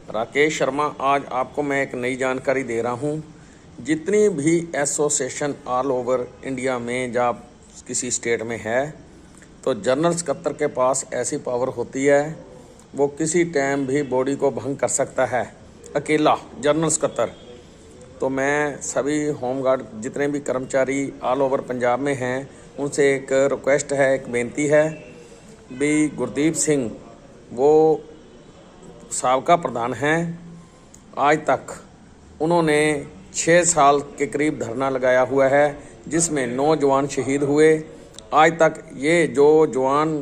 राकेश शर्मा। आज आपको मैं एक नई जानकारी दे रहा हूँ। जितनी भी एसोसिएशन ऑल ओवर इंडिया में या किसी स्टेट में है, तो जनरल सकत्तर के पास ऐसी पावर होती है, वो किसी टाइम भी बॉडी को भंग कर सकता है, अकेला जनरल सकत्तर। तो मैं सभी होमगार्ड जितने भी कर्मचारी ऑल ओवर पंजाब में हैं, उनसे एक रिक्वेस्ट है, एक बेनती है भी गुरदीप सिंह वो साबका प्रधान हैं। आज तक उन्होंने 6 साल के करीब धरना लगाया हुआ है, जिसमें 9 जवान शहीद हुए। आज तक ये जो जवान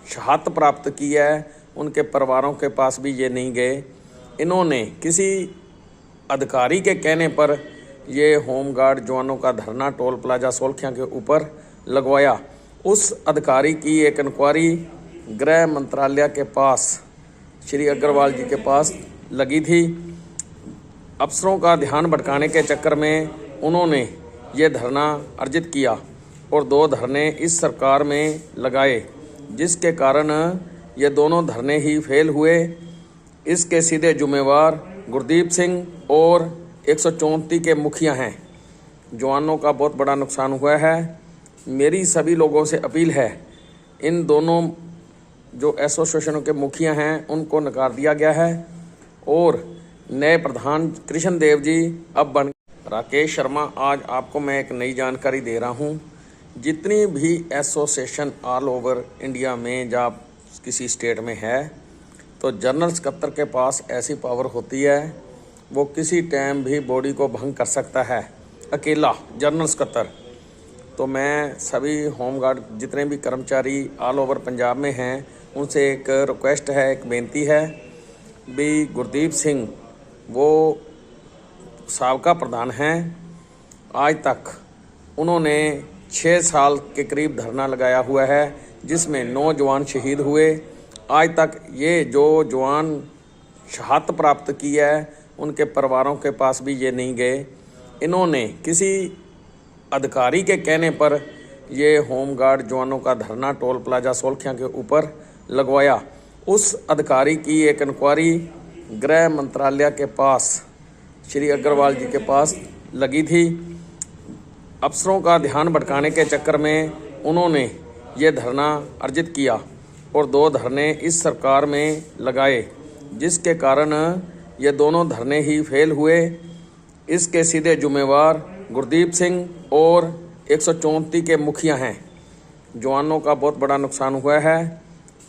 शहादत प्राप्त की है, उनके परिवारों के पास भी ये नहीं गए। इन्होंने किसी अधिकारी के कहने पर ये होमगार्ड जवानों का धरना टोल प्लाजा सोलखिया के ऊपर लगवाया। उस अधिकारी की एक इंक्वायरी गृह मंत्रालय के पास, श्री अग्रवाल जी के पास लगी थी। अफसरों का ध्यान भटकाने के चक्कर में उन्होंने ये धरना अर्जित किया और 2 धरने इस सरकार में लगाए, जिसके कारण ये दोनों धरने ही फेल हुए। इसके सीधे जुम्मेवार गुरदीप सिंह और 134 के मुखिया हैं। जवानों का बहुत बड़ा नुकसान हुआ है। मेरी सभी लोगों से अपील है, इन दोनों जो एसोसिएशनों के मुखिया हैं उनको नकार दिया गया है और नए प्रधान कृष्ण देव जी अब बन। राकेश शर्मा। आज आपको मैं एक नई जानकारी दे रहा हूँ। जितनी भी एसोसिएशन ऑल ओवर इंडिया में या किसी स्टेट में है, तो जनरल सकत्तर के पास ऐसी पावर होती है, वो किसी टाइम भी बॉडी को भंग कर सकता है, अकेला जनरल सकत्तर। तो मैं सभी होमगार्ड जितने भी कर्मचारी ऑल ओवर पंजाब में हैं, उनसे एक रिक्वेस्ट है, एक बेनती है भी गुरदीप सिंह वो साबका प्रधान हैं। आज तक उन्होंने 6 साल के करीब धरना लगाया हुआ है, जिसमें 9 जवान शहीद हुए। आज तक ये जो जवान शहादत प्राप्त की है, उनके परिवारों के पास भी ये नहीं गए। इन्होंने किसी अधिकारी के कहने पर ये होमगार्ड जवानों का धरना टोल प्लाजा सोलखिया के ऊपर लगवाया। उस अधिकारी की एक इंक्वायरी गृह मंत्रालय के पास, श्री अग्रवाल जी के पास लगी थी। अफसरों का ध्यान भटकाने के चक्कर में उन्होंने ये धरना अर्जित किया और 2 धरने इस सरकार में लगाए, जिसके कारण ये दोनों धरने ही फेल हुए। इसके सीधे जुम्मेवार गुरदीप सिंह और 134 के मुखिया हैं। जवानों का बहुत बड़ा नुकसान हुआ है।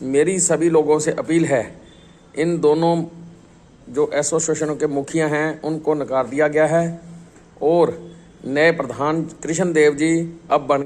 मेरी सभी लोगों से अपील है, इन दोनों जो एसोसिएशनों के मुखिया हैं उनको नकार दिया गया है और नए प्रधान कृष्ण देव जी अब बन।